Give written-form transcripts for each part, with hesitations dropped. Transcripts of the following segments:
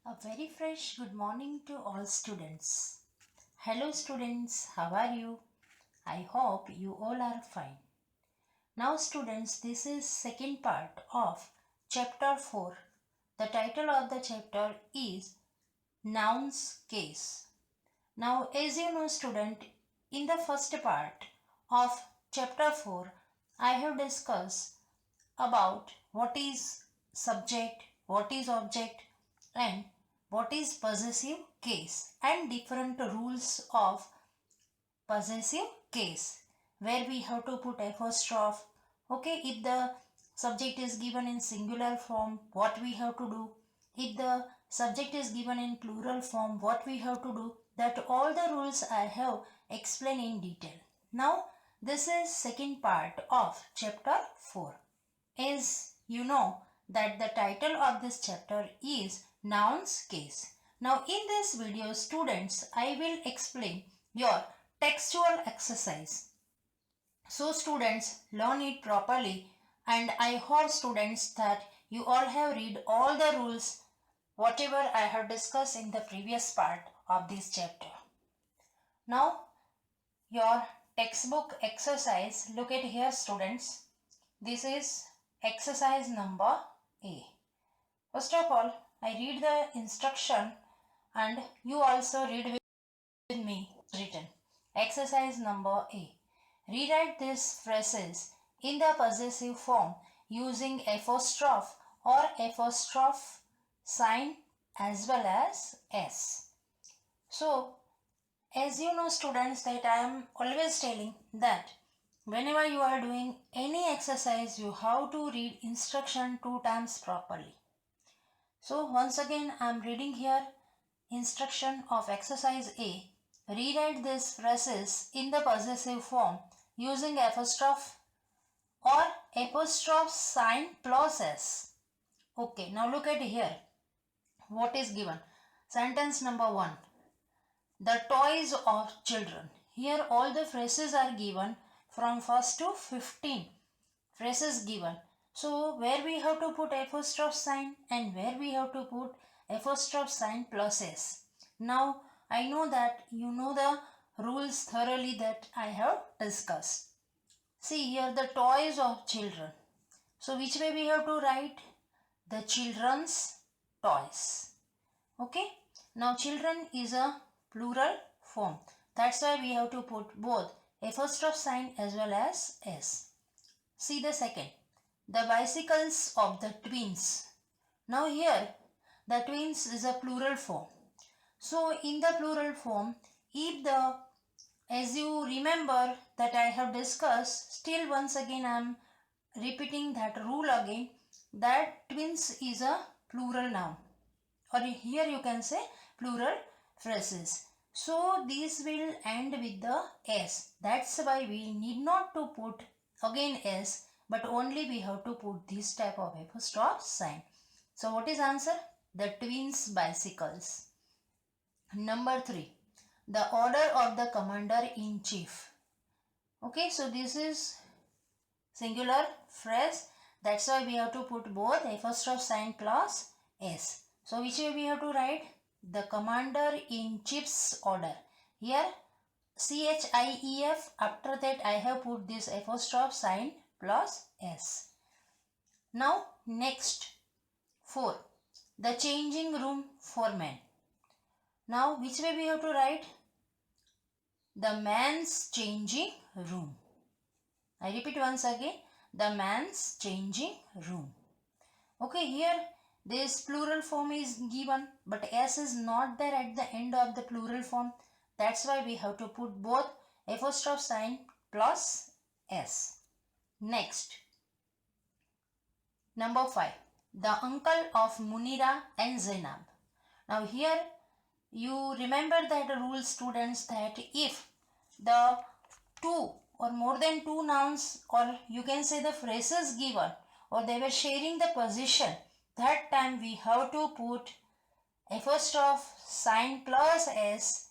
A very fresh good morning to all students. Hello students, how are you? I hope you all are fine. Now students, this is second part of chapter 4. The title of the chapter is Nouns Case. Now as you know student, in the first part of chapter 4, I have discussed about what is subject, what is object, and what is possessive case, and different rules of possessive case where we have to put apostrophe. Okay, if the subject is given in singular form, what we have to do? If the subject is given in plural form, what we have to do? That all the rules I have explained in detail. Now, this is second part of chapter 4. As you know that the title of this chapter is Nouns Case. Now in this video students, I will explain your textual exercise. So students, learn it properly, and I hope students that you all have read all the rules whatever I have discussed in the previous part of this chapter. Now your textbook exercise, look at here students. This is exercise number A. First of all, I read the instruction and you also read with me written. Exercise number A. Rewrite these phrases in the possessive form using apostrophe or apostrophe sign as well as S. So, as you know students that I am always telling that whenever you are doing any exercise, you have to read instruction 2 times properly. So once again I am reading here instruction of exercise A. Rewrite these phrases in the possessive form using apostrophe or apostrophe sign plus S. Okay, now look at here. What is given? Sentence number 1. The toys of children. Here all the phrases are given from 1st to 15 phrases given. So where we have to put apostrophe sign and where we have to put apostrophe sign plus S. Now I know that you know the rules thoroughly that I have discussed. See here the toys of children. So which way we have to write? The children's toys. Okay. Now children is a plural form. That's why we have to put both apostrophe sign as well as S. See the second. The bicycles of the twins. Now here the twins is a plural form. So in the plural form, if the, as you remember that I have discussed, still once again I am repeating that rule again, that twins is a plural noun, or here you can say plural phrases. So this will end with the S. That's why we need not to put again S, but only we have to put this type of apostrophe sign. So what is answer? The twins' bicycles. Number 3. The order of the commander-in-chief. Okay, so this is singular phrase. That's why we have to put both apostrophe sign plus S. So which way we have to write? The commander-in-chief's order. Here CHIEF, after that I have put this apostrophe sign plus S. Now next 4. The changing room for men. Now which way we have to write? The man's changing room. I repeat once again. The man's changing room. Okay, here this plural form is given, but S is not there at the end of the plural form. That's why we have to put both apostrophe sign plus S. Next, number 5. The uncle of Munira and Zainab. Now here you remember that rule students, that if the two or more than two nouns, or you can say the phrases given, or they were sharing the position, that time we have to put apostrophe sign plus S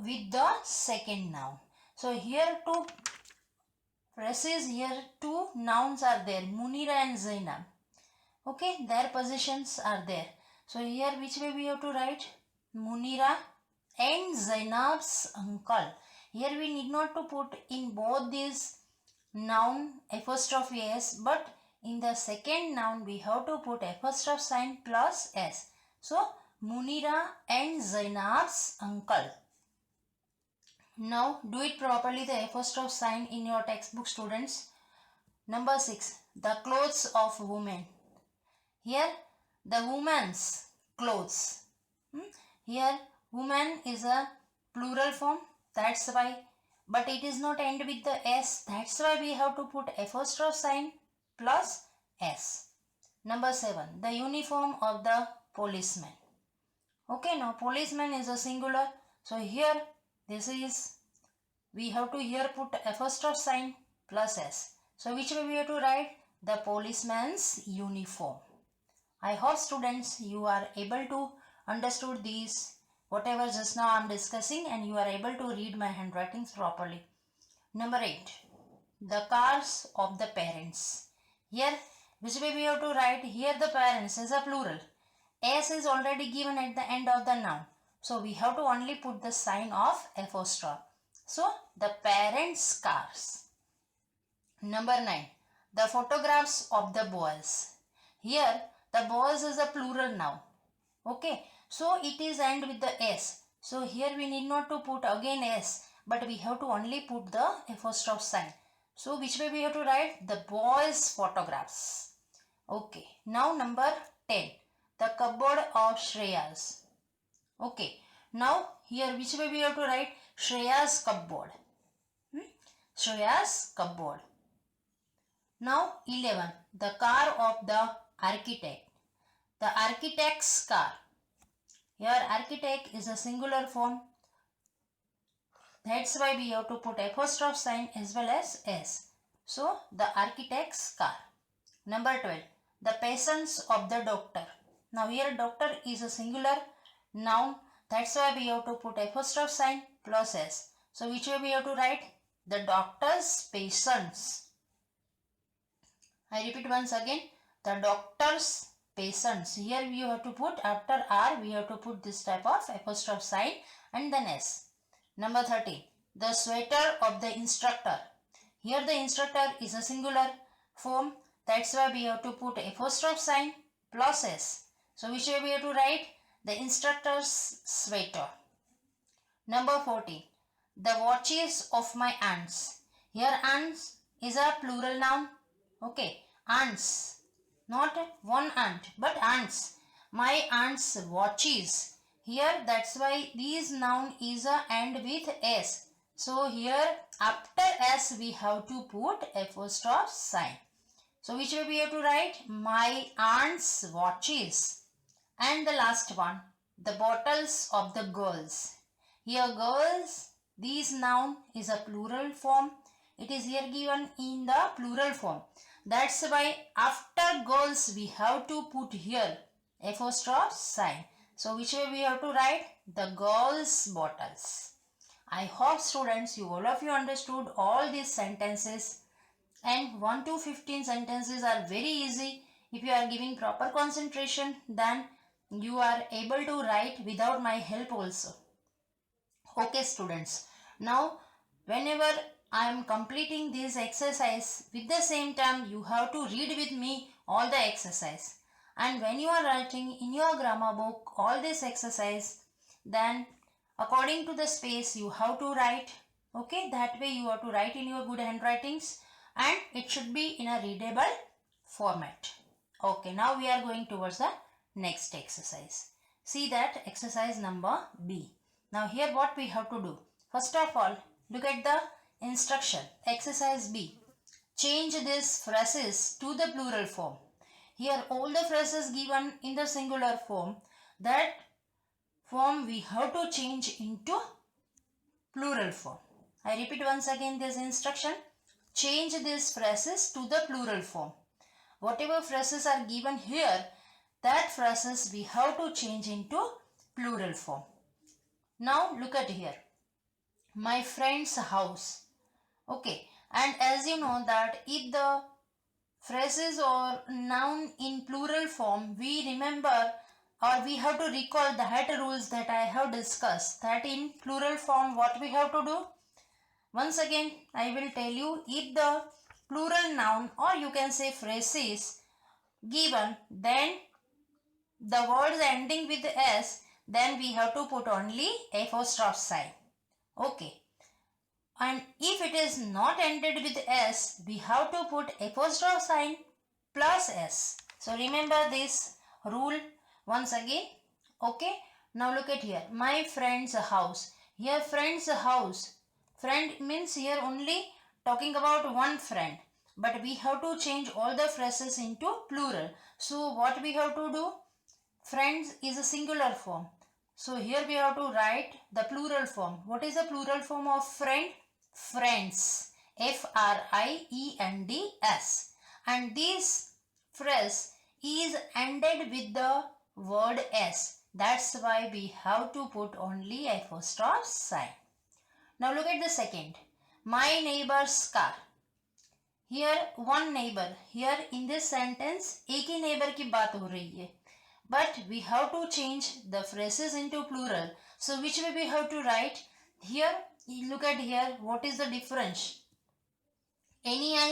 with the second noun. So here two phrases, here two nouns are there, Munira and Zainab. Okay, their positions are there. So here which way we have to write? Munira and Zainab's uncle. Here we need not to put in both these noun apostrophe s, but in the second noun we have to put apostrophe sign plus s. So Munira and Zainab's uncle. Now do it properly, the apostrophe sign in your textbook, students. Number 6. The clothes of women. Here the woman's clothes. Here woman is a plural form, that's why, but it is not end with the s, that's why we have to put apostrophe sign plus s. Number 7. The uniform of the policeman. Okay, now policeman is a singular, so here this is, we have to here put apostrophe sign plus s. So which way we have to write? The policeman's uniform. I hope students you are able to understood these whatever just now I am discussing, and you are able to read my handwritings properly. Number 8. The cars of the parents. Here which way we have to write? Here the parents is a plural. S is already given at the end of the noun. So we have to only put the sign of apostrophe. So the parents' cars. Number 9. The photographs of the boys. Here the boys is a plural noun. Okay, so it is end with the s. So here we need not to put again s, but we have to only put the apostrophe sign. So which way we have to write? The boys' photographs. Okay, now number 10. The cupboard of Shreya's. Okay, now here which way we have to write? Shreya's cupboard. Shreya's cupboard. Now 11. The car of the architect. The architect's car. Here architect is a singular form. That's why we have to put apostrophe sign as well as s. So the architect's car. Number 12. The patients of the doctor. Now here doctor is a singular noun. That's why we have to put apostrophe sign plus s. So which way we have to write? The doctor's patients. I repeat once again. The doctor's patients. Here we have to put after R we have to put this type of apostrophe sign and then S. Number 13. The sweater of the instructor. Here the instructor is a singular form. That's why we have to put apostrophe sign plus S. So which way we have to write? The instructor's sweater. Number 14. The watches of my aunts. Here aunts is a plural noun. Okay, aunts. Not one aunt, but aunts. My aunt's watches. Here that's why this noun is a end with s. So here after s we have to put apostrophe sign. So which way we have to write? My aunt's watches. And the last one, the bottles of the girls. Here girls, this noun is a plural form. It is here given in the plural form. That's why after girls we have to put here apostrophe sign. So which way we have to write? The girls' bottles. I hope students you all of you understood all these sentences, and 1 to 15 sentences are very easy. If you are giving proper concentration, then you are able to write without my help also. Okay students, now whenever I am completing this exercise, with the same time you have to read with me all the exercise. And when you are writing in your grammar book all this exercise, then according to the space you have to write. Okay, that way you have to write in your good handwritings, and it should be in a readable format. Okay, now we are going towards the next exercise. See that exercise number B. Now here what we have to do. First of all, look at the instruction. Exercise B. Change these phrases to the plural form. Here all the phrases given in the singular form, that form we have to change into plural form. I repeat once again this instruction. Change these phrases to the plural form. Whatever phrases are given here, that phrases we have to change into plural form. Now look at here. My friend's house. Okay, and as you know that if the phrases or noun in plural form, we remember or we have to recall that rules that I have discussed, that in plural form what we have to do. Once again I will tell you, if the plural noun or you can say phrase is given, then the words ending with s, then we have to put only apostrophe sign. Okay. And if it is not ended with s, we have to put apostrophe sign plus s. So remember this rule once again. Okay. Now look at here. My friend's house. Here friend's house. Friend means here only talking about one friend. But we have to change all the phrases into plural. So what we have to do? Friends is a singular form. So here we have to write the plural form. What is the plural form of friend? Friends. Friends. And this phrase is ended with the word s. That's why we have to put only apostrophe sign. Now look at the second. My neighbor's car. Here one neighbor. Here in this sentence एक ही neighbor की बात हो रही है. But we have to change the phrases into plural. So which way we have to write? Here, look at here. What is the difference? Neighbor.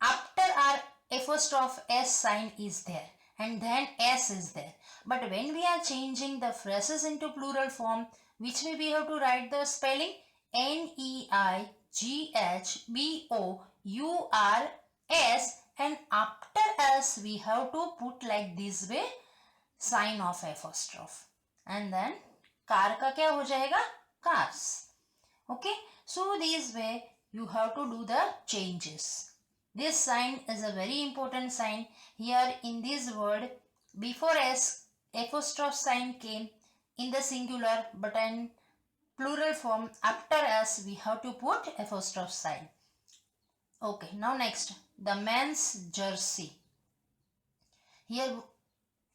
After our apostrophe s sign is there. And then s is there. But when we are changing the phrases into plural form, which way we have to write the spelling? Neighbors. And after s we have to put like this way sign of apostrophe, and then car का क्या हो जाएगा? Cars. Okay, so this way you have to do the changes. This sign is a very important sign. Here in this word, before s apostrophe sign came in the singular, but in plural form after s we have to put apostrophe sign. Okay, now next, the man's jersey. Here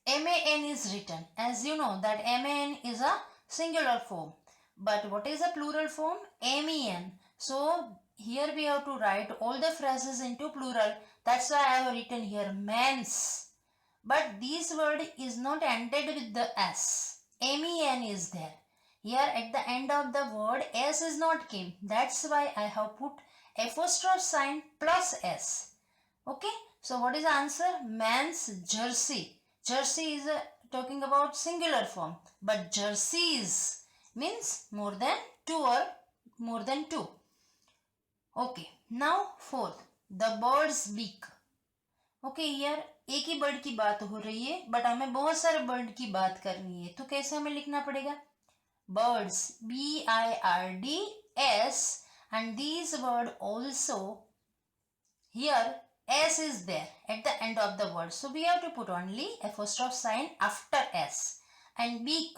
MAN is written. As you know that MAN is a singular form. But what is a plural form? MEN. So here we have to write all the phrases into plural. That's why I have written here man's. But this word is not ended with the S. MEN is there. Here at the end of the word S is not came. That's why I have put apostrophe sign plus S. Okay. So what is the answer? Man's jersey. Jersey is talking about singular form. But jerseys means more than two or more than two. Okay. Now fourth. The bird's beak. Okay. Here एक ही bird की बात हो रही है, but हमें बहुत सारे bird की बात करनी है. तो कैसे हमें लिखना पड़ेगा? Birds. BIRDS. And these word also here S is there at the end of the word. So we have to put only apostrophe sign after S. And beak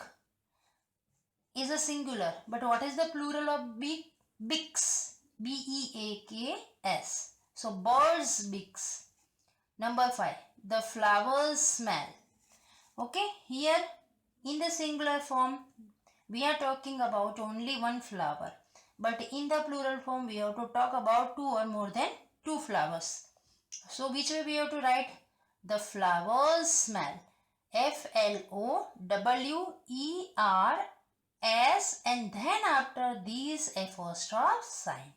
is a singular. But what is the plural of beak? Beaks. BEAKS. So birds' beaks. Number 5. The flowers smell. Okay. Here in the singular form we are talking about only one flower. But in the plural form we have to talk about two or more than two flowers. So which way we have to write? The flowers smell. FLOWERS, and then after these apostrophe sign.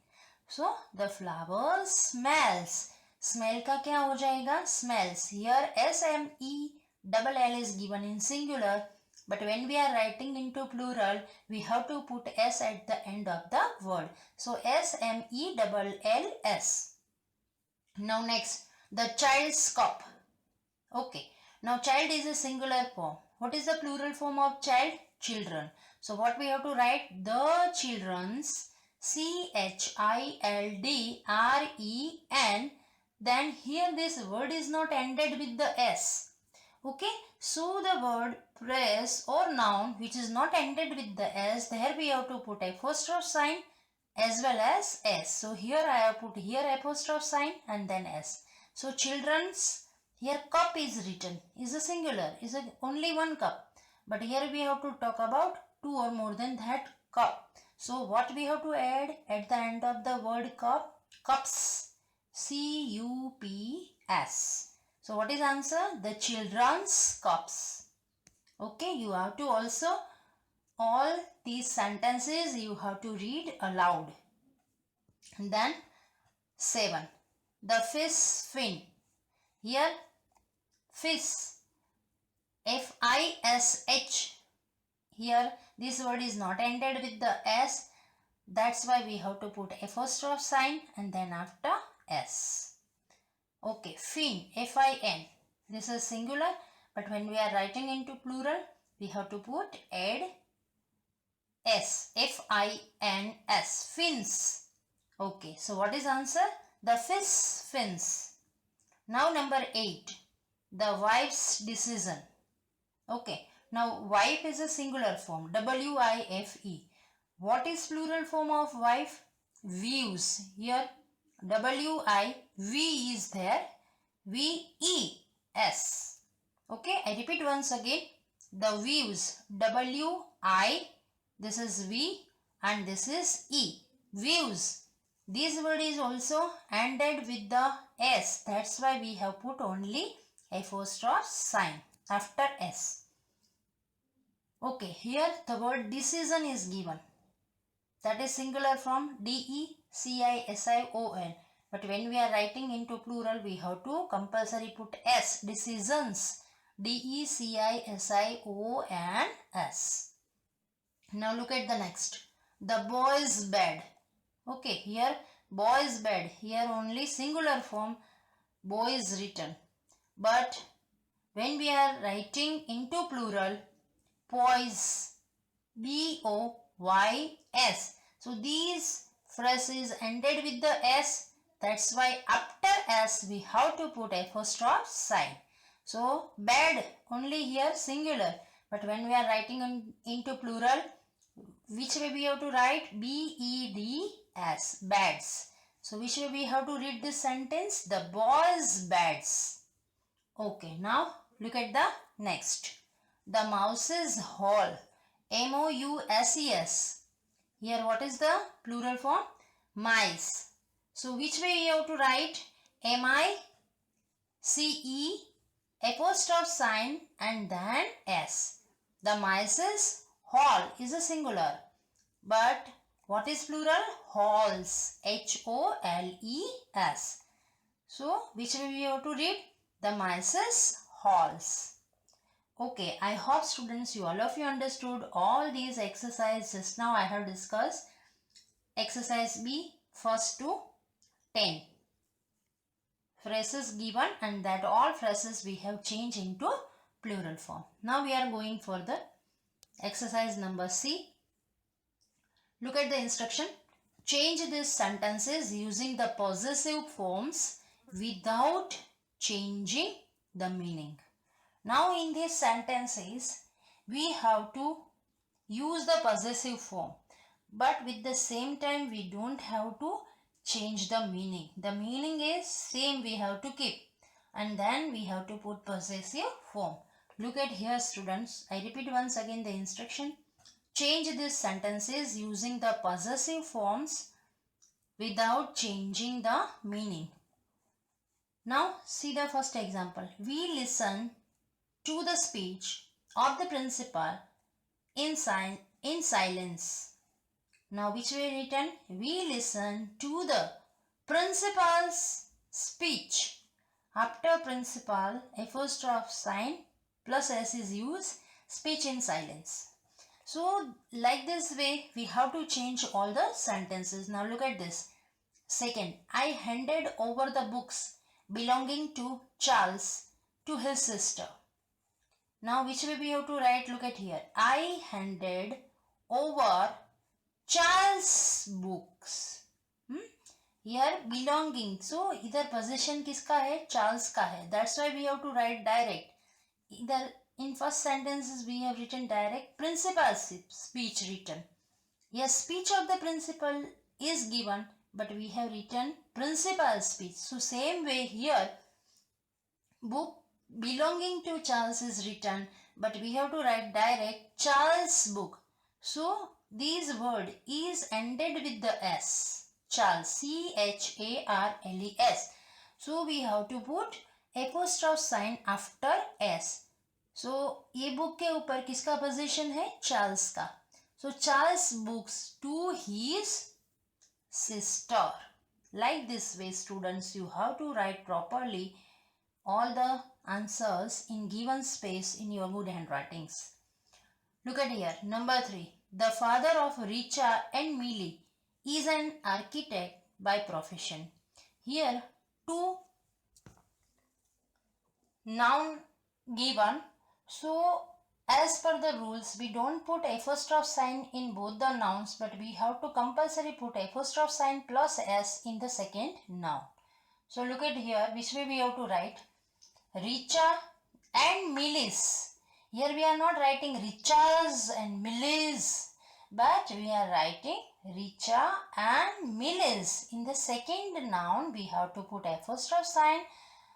So the flowers smells. Smell का क्या हो जाएगा? Smells. Here SMELL is given in singular. But when we are writing into plural, we have to put S at the end of the word. So SMELLS. Now next, the child's cup. Okay. Now child is a singular form. What is the plural form of child? Children. So what we have to write? The children's. CHILDREN. Then here this word is not ended with the S. Okay. So the word phrase or noun which is not ended with the S, there we have to put apostrophe sign as well as S. So here I have put here apostrophe sign and then S. So children's, here cup is written, is a singular, is only one cup. But here we have to talk about two or more than that cup. So what we have to add at the end of the word cup? Cups. CUPS. So what is answer? The children's cups. Okay, you have to also all these sentences you have to read aloud. And then 7. The fish fin. Here fish, F-I-S-H. Here this word is not ended with the S. That's why we have to put apostrophe sign and then after S. Okay, fin, F-I-N. This is singular, but when we are writing into plural, we have to add S, F-I-N-S, fins. Okay, so what is answer? The fish fins. Now number 8, the wife's decision. Okay, now wife is a singular form, W-I-F-E. What is plural form of wife? Views. Here W-I-V is there, V-E-S. Okay, I repeat once again. The views, W-I, this is V and this is E. Views. This word is also ended with the S. That's why we have put only apostrophe sign after S. Okay, here the word decision is given. That is singular form, D-E-C-I-S-I-O-N. But when we are writing into plural, we have to compulsory put S, decisions, D-E-C-I-S-I-O-N-S. Now look at the next, the boy's bed. Okay, here boy's bed, here only singular form boy is written. But when we are writing into plural, boys, B-O-Y-S. So these phrases ended with the S. That's why after S we have to put apostrophe sign. So bed only here singular. But when we are writing into plural, which way we have to write? B-E-D-S, beds. So which way we have to read this sentence? The boys' beds. Okay, now look at the next. The mouse's hole, M-O-U-S-E-S. Here what is the plural form? Mice. So which way you have to write? M-I-C-E, apostrophe sign and then S. The mice's hall is a singular. But what is plural? Halls, H-O-L-E-S. So which way we have to read? The mice's halls. Okay, I hope students, all of you understood all these exercises just now I have discussed. Exercise B, first to 10. Phrases given and that all phrases we have changed into plural form. Now we are going for the exercise number C. Look at the instruction. Change these sentences using the possessive forms without changing the meaning. Now in these sentences, we have to use the possessive form. But with the same time, we don't have to change the meaning. The meaning is same we have to keep. And then we have to put possessive form. Look at here students. I repeat once again the instruction. Change these sentences using the possessive forms without changing the meaning. Now see the first example. We listen to the speech of the principal in silence. Now which way written? We listen to the principal's speech. After principal, apostrophe sign plus S is used, speech in silence. So like this way we have to change all the sentences. Now look at this. Second, I handed over the books belonging to Charles to his sister. Now which way we have to write? Look at here. I handed over Charles books. Here belonging. So either possession किसका है? Charles का है. That's why we have to write direct. Either in first sentences we have written direct. Principal's speech written. Yes, speech of the principal is given, but we have written principal's speech. So same way here, book belonging to Charles is written, but we have to write direct Charles book. So this word is ended with the S. Charles, C-H-A-R-L-E-S. So we have to put apostrophe sign after S. So ये book के ऊपर किसका position है? Charles का. So Charles books to his sister. Like this way, students, you have to write properly all the answers in given space in your good handwritings. Look at here. Number 3. The father of Richa and Millie is an architect by profession. Here, two noun given. So, as per the rules, we don't put apostrophe sign in both the nouns, but we have to compulsory put apostrophe sign plus S in the second noun. So, look at here, which way we have to write? Richa and Millis. Here we are not writing Richas and Millis, but we are writing Richa and Millis. In the second noun, we have to put apostrophe sign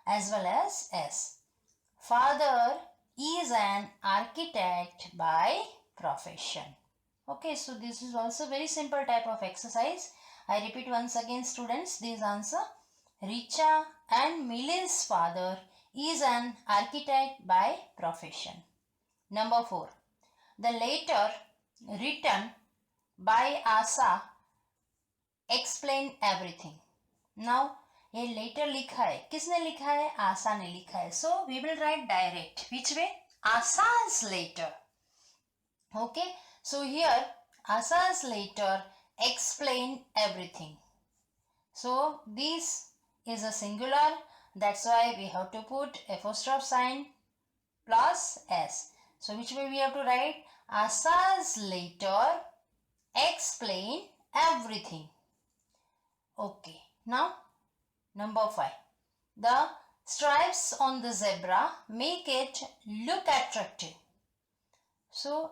as well as S. Father is an architect by profession. Okay, so this is also very simple type of exercise. I repeat once again, students, this answer. Richa and Millie's father is an architect by profession. Number 4. The letter written by Asa explain everything. Now, ये letter लिखा है, किसने लिखा है? आशा ने लिखा है. So we will write direct. Which way? Asa's letter. Okay. So here Asa's letter explain everything. So this is a singular. That's why we have to put apostrophe sign plus S. So which way we have to write? Asa's letter explain everything. Okay. Now number 5. The stripes on the zebra make it look attractive. So,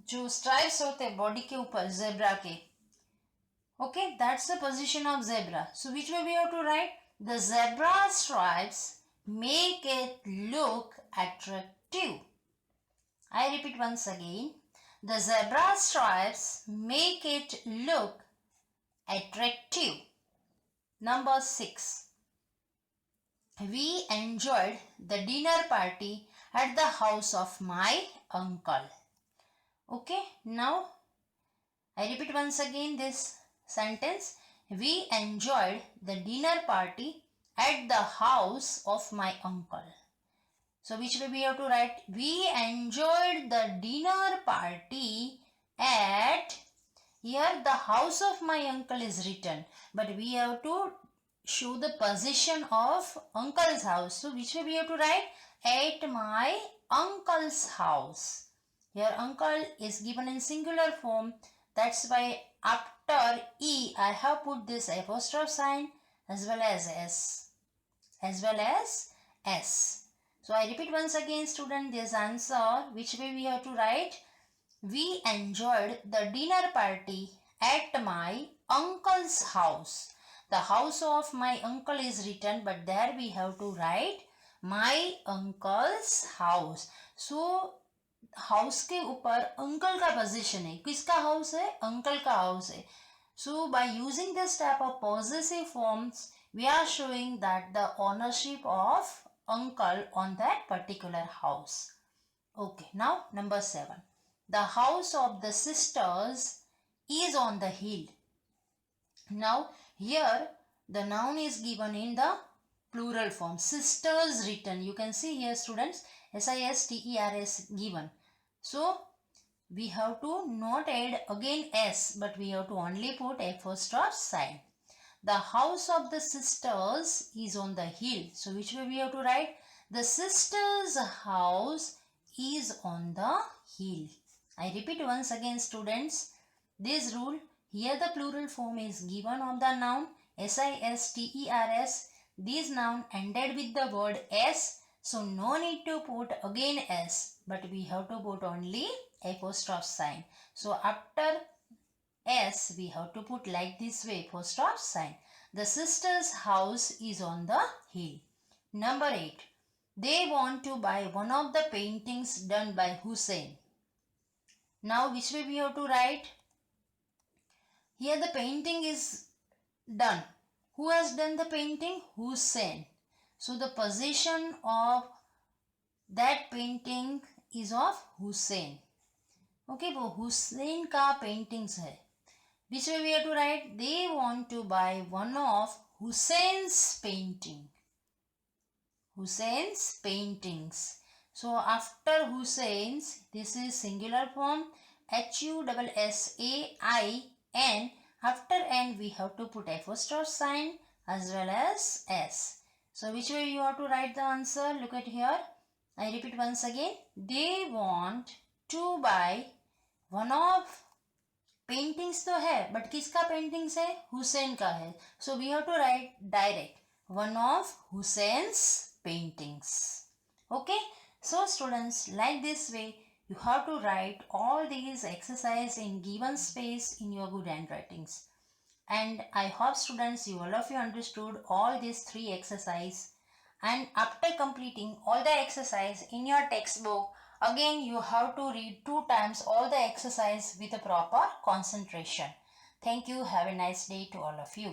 जो stripes होते हैं body के ऊपर zebra के, okay, that's the position of zebra. So, which way we have to write? The zebra stripes make it look attractive. I repeat once again. The zebra stripes make it look attractive. Number 6. We enjoyed the dinner party at the house of my uncle. Okay, now I repeat once again this sentence. We enjoyed the dinner party at the house of my uncle. So which way we have to write? We enjoyed the dinner party at, here the house of my uncle is written, but we have to show the position of uncle's house. So which way we have to write? At my uncle's house. Here uncle is given in singular form. That's why after E I have put this apostrophe sign as well as S. As well as S. So I repeat once again, student, this answer. Which way we have to write? We enjoyed the dinner party at my uncle's house. The house of my uncle is written, but there we have to write my uncle's house. So house के ऊपर uncle का position है. किसका house है? Uncle का house है. So by using this type of possessive forms, we are showing that the ownership of uncle on that particular house. Okay, now number 7. The house of the sisters is on the hill. Now here the noun is given in the plural form. Sisters written. You can see here, students, S-I-S-T-E-R-S given. So we have to not add again S, but we have to only put apostrophe sign. The house of the sisters is on the hill. So which way we have to write? The sisters' house is on the hill. I repeat once again, students, this rule. Here the plural form is given of the noun S-I-S-T-E-R-S. This noun ended with the word S. So no need to put again S, but we have to put only apostrophe sign. So after S we have to put like this way, apostrophe sign. The sister's house is on the hill. Number 8. They want to buy one of the paintings done by Hussein. Now which way we have to write? Here the painting is done. Who has done the painting? Hussein. So the possession of that painting is of Hussein. Okay, वो हुसैन का paintings है. Which way we have to write? They want to buy one of Hussein's painting. Hussein's paintings. So after Hussein's, this is singular form, Hussain. After N we have to put apostrophe sign as well as S. So which way you have to write the answer? Look at here. I repeat once again. They want to buy one of paintings तो है but किसका paintings है? हुसैन का है. So we have to write direct one of Hussain's paintings. Okay, so students, like this way you have to write all these exercise in given space in your good handwritings. And I hope students, you all of you understood all these three exercise. And after completing all the exercise in your textbook, again you have to read 2 times all the exercise with a proper concentration. Thank you. Have a nice day to all of you.